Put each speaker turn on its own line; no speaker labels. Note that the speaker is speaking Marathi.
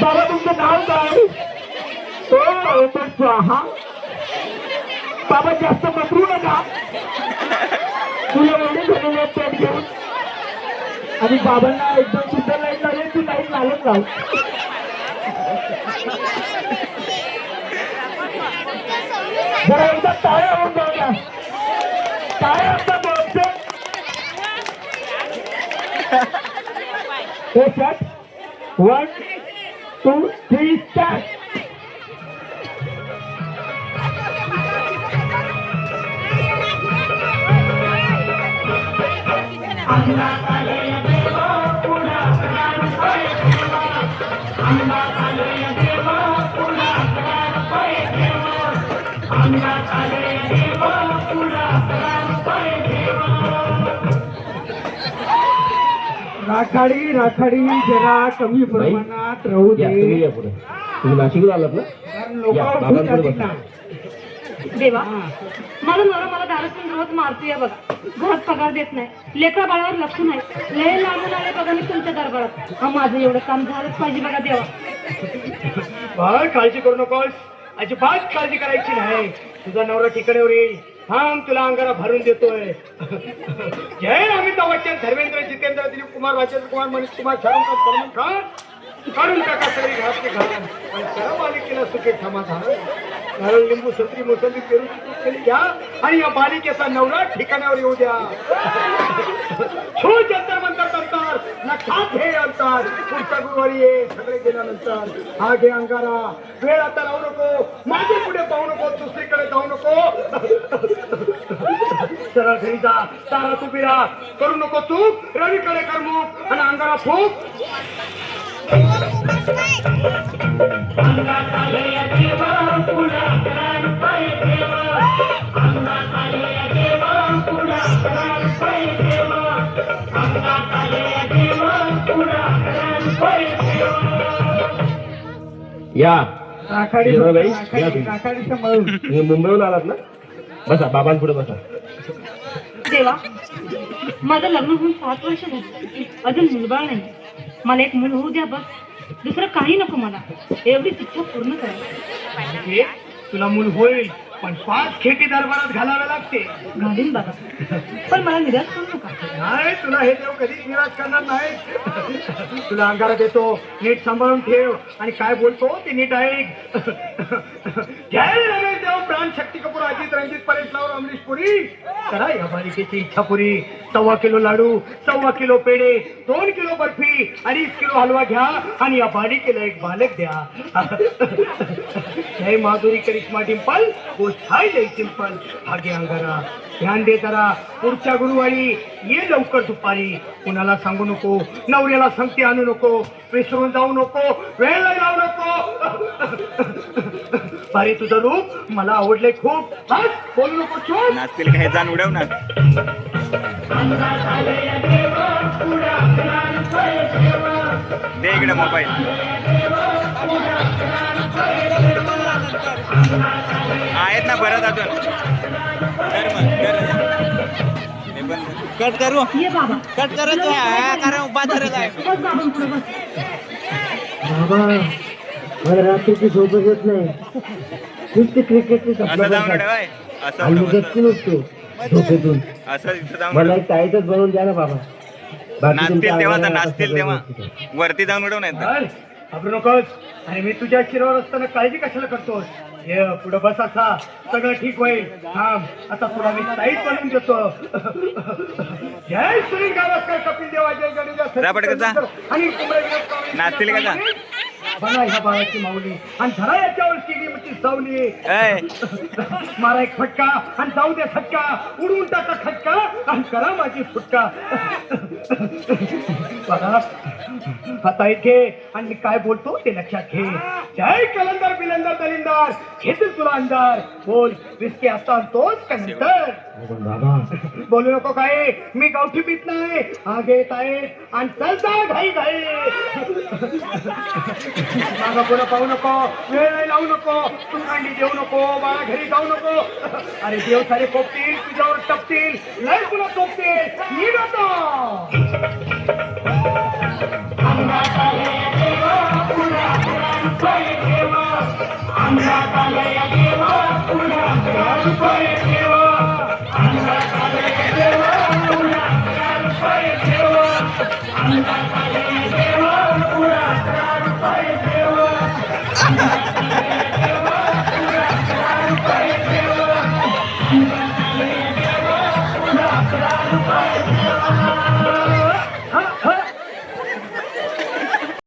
बाबा तुमचं नाव काय? स्वाहा. बाबा जास्त पसरू नका. तुला एवढे झालेले पेट घेऊन आणि बाबांना एकदम सुद्धा लाईन लागेल ती लाईन लागत राहू. जरा एकदा टाळ्या होऊन जाऊ द्या. टाळ्या असतात बोलते. हे शट 1 2 3 स्टार्ट. राखाडी राखाडी जरा कमी प्रमाणात राहू दे.
तुम्ही नाशिकला आलात ना?
कारण लोक उठून जातील ना.
देवा माझा नवरा मला दारूतून रोज मारतोय बघा. घरात पगार देत नाही. लेकरा बाळावर लक्ष नाही. लय लांबून आले बघा मी तुमच्या दरबारात. माझं एवढं काम झालंच पाहिजे बघा देवा.
काळजी करू नकोस. अजिबात काळजी करायची नाही. तुझा नवरा ठिकाणावर येईल. थांब तुला अंगारा भरून देतोय. जय अमिताभ बच्चन, धर्मेंद्र, जितेंद्र, दिलीप कुमार, राजेंद्र कुमार, मनीष कुमार, शाहरुख खान, सलमान खान, काढून टाका सगळी घास के घाण. आणि सर्व बालिकेला सुखे समाधान. नारळ, लिंबू, संत्री, मोसंबी, पेरूची तूप केली घ्या आणि या बालिकेचा नवरा ठिकाणावर येऊ द्या. छो जंतर मंतर करतात लक्षात हे अंतर. पुढच्या गुरुवारी ये. सगळे गेल्यानंतर हा घे अंगारा. वेळ आता राहू नको. माझे पुढे पाहू नको. दुसरीकडे जाऊ नको. सरळ घरी जा. तारा तू बिरा करू नको चूक. रवीकडे कर मुख आणि अंगारा फूक.
या
राखाडी
राखाडी
सांभाळून.
तुम्ही मुंबईहून आलात ना? बसा बाबांपुढे बसा.
देवा माझं लग्न होऊन 7 वर्ष झाली. अजून मुलबाळ नाही. मला एक मूल होऊ द्या बस. दुसरं काही नको मला. एवढीच इच्छा पूर्ण करा.
तुला मूल होईल पण 5 खेटी दरबारात घालावे लागते.
घालीन बाबा पण मला निराश करू नका.
नाही तुला हे देव कधीच निराश करणार नाही. तुला अंगारा देतो. नीट सांभाळून ठेव आणि काय बोलतो ते नीट ऐक. जय रमेश देव, प्राण शक्ती कपूर, अजित रंजित, परेश लावर, अमरीश पुरी. करा या बालिकेची इच्छा पुरी. 1.25 किलो लाडू, 1.25 किलो पेढे, 2 किलो बर्फी, 2.5 किलो हलवा घ्या आणि या बालिकेला एक बालक द्या. जय माधुरी, करिश्मा, डिंपल, गोष्ट हाय लय सिंपल. आगे अंगारा ध्यान दे जरा. पुढच्या गुरुवारी ये लवकर दुपारी. कुणाला सांगू नको. नवऱ्याला संगती आणू नको. विसरून जाऊ नको. वेळ लावू नको. अरे तुझं रूप मला आवडले खूप. बस बोलू नको. चूप.
नाचतील काही जाण उडवणार. दे इकडे मोबाईल. आहेत ना परत अजून. कट करू.
ये बाबा
कट करत कारण उभा धरत आहे.
बस बाबांपुढे बस.
बाबा मला रात्रीची झोपच येत नाही. नुसते क्रिकेटची
असं जाऊन उडवाय. असं
नसतो झोपेतून.
असं इथं जाऊन
मला एक ताईतच बनवून द्या ना बाबा.
नाचतील तेव्हा तर नाचतील तेव्हा वरती जाऊन उडवून येत.
घाबरू नकोस. आणि मी तुझ्या शिरावर असताना काळजी कशाला करतोस. हे पुढे बस. असा सगळं ठीक होईल. थांब आता तुला मी साईड बनवून देतो. जय सुनील गावस्कर, कपिल देव, अजय जडेजा
जा पटकन जा.
आणि
नाचतील का जा.
बघा ह्या बाळाची माऊली आणि धरा याच्यावर चिडीमिटी सावली.
ऐ,
मारा एक फटका आणि जाऊ दे फटका, उडवून टाका खटका आणि करा माझी सुटका. बघा आता इथे आणि मी काय बोलतो ते लक्षात घे. जय कलंदर बिलंदर दलिंदर घेतील तुला अंधार. बोल विस्की आता तोच का नंतर.
बाबा
बोलू नको काय, मी गावठी पीत नाही. हा घेत आहे आणि चलता घाई घाई. मागा पुढं पाहू नको, वेळ लावू नको, तू कांडी देऊ नको, बाळा घरी जाऊ नको. अरे देव सारे पोपतील, तुझ्यावर टपतील, लय तुला टोपतील. मी जातो.